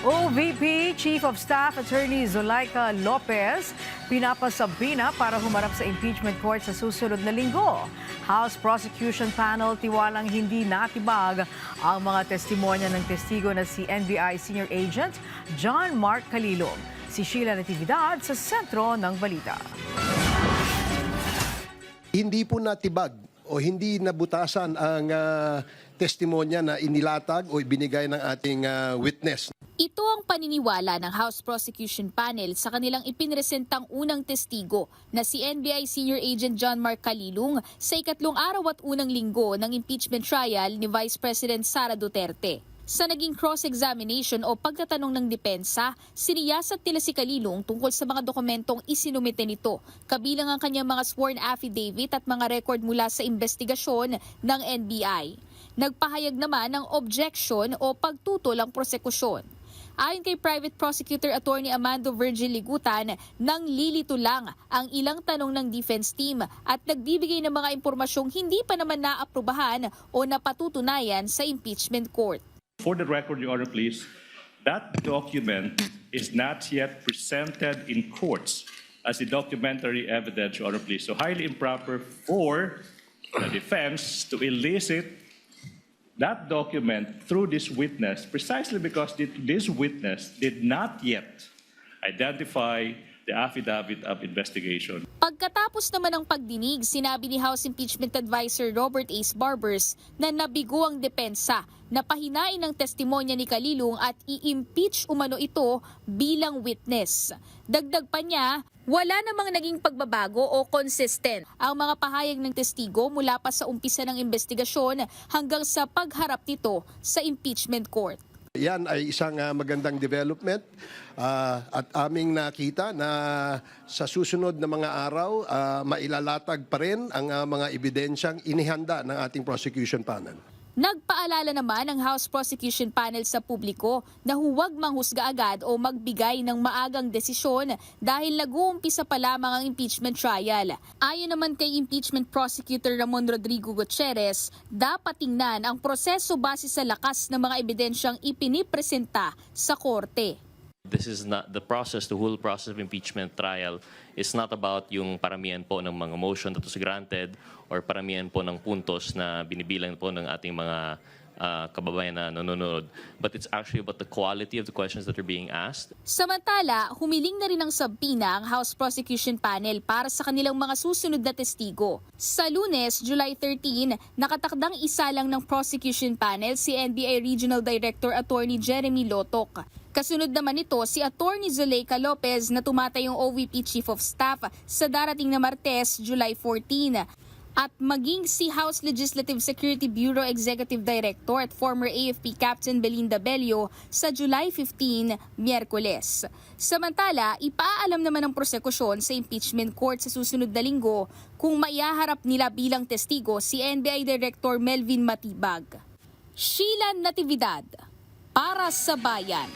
OVP Chief of Staff Attorney Zulaika Lopez pinapasabina para humarap sa impeachment court sa susunod na linggo. House Prosecution Panel tiwalang hindi natibag ang mga testimonya ng testigo na si NBI Senior Agent John Mark Calilong. Si Sheila Natividad sa sentro ng balita. Hindi po natibag o hindi nabutasan ang testimonya na inilatag o ibinigay ng ating witness. Ito ang paniniwala ng House Prosecution Panel sa kanilang ipinresentang unang testigo na si NBI Senior Agent John Mark Calilong sa ikatlong araw at unang linggo ng impeachment trial ni Vice President Sara Duterte. Sa naging cross-examination o pagtatanong ng depensa, siniyasat nila si Calilong tungkol sa mga dokumentong isinumite nito, kabilang ang kanyang mga sworn affidavit at mga record mula sa investigasyon ng NBI. Nagpahayag naman ng objection o pagtutol ang prosekusyon. Ayon kay Private Prosecutor Attorney Amando Virgil Ligutan, nang lilito lang ang ilang tanong ng defense team at nagbibigay ng mga impormasyong hindi pa naman naaprubahan o napatutunayan sa impeachment court. For the record, Your Honor, please, that document is not yet presented in courts as a documentary evidence, Your Honor, please. So highly improper for the defense to elicit that document through this witness precisely because this witness did not yet identify the affidavit of investigation. Pagkatapos naman ng pagdinig, sinabi ni House Impeachment Advisor Robert Ace Barbers na nabigo ang depensa na pahinain ang testimonya ni Calilong at i-impeach umano ito bilang witness. Dagdag pa niya, wala namang naging pagbabago o consistent ang mga pahayag ng testigo mula pa sa umpisa ng investigasyon hanggang sa pagharap nito sa impeachment court. Yan ay isang magandang development at aming nakita na sa susunod na mga araw mailalatag pa rin ang mga ebidensyang inihanda ng ating prosecution panel. Nagpaalala naman ang House Prosecution Panel sa publiko na huwag manghusga agad o magbigay ng maagang desisyon dahil nag-uumpisa pa lamang ang impeachment trial. Ayon naman kay Impeachment Prosecutor Ramon Rodrigo Gutierrez, dapat tingnan ang proseso base sa lakas ng mga ebidensyang ipinipresenta sa korte. This is not the process, the whole process of impeachment trial is not about yung paramihan po ng mga motion that was granted or paramihan po ng puntos na binibilang po ng ating mga kababayan na nanonood. But it's actually about the quality of the questions that are being asked. Samantala, humiling na rin ng sabpina ang House Prosecution Panel para sa kanilang mga susunod na testigo. Sa Lunes, July 13, nakatakdang isa lang ng Prosecution Panel si NBI Regional Director Attorney Jeremy Lotok. Kasunod naman nito si Attorney Zulaika Lopez na tumatayong OVP Chief of Staff sa darating na Martes, July 14. At maging si House Legislative Security Bureau Executive Director at former AFP Captain Belinda Bello sa July 15, Miyerkules. Samantala, ipaalam naman ng prosekusyon sa impeachment court sa susunod na linggo kung maihaharap nila bilang testigo si NBI Director Melvin Matibag. Sheila Natividad, para sa Bayan.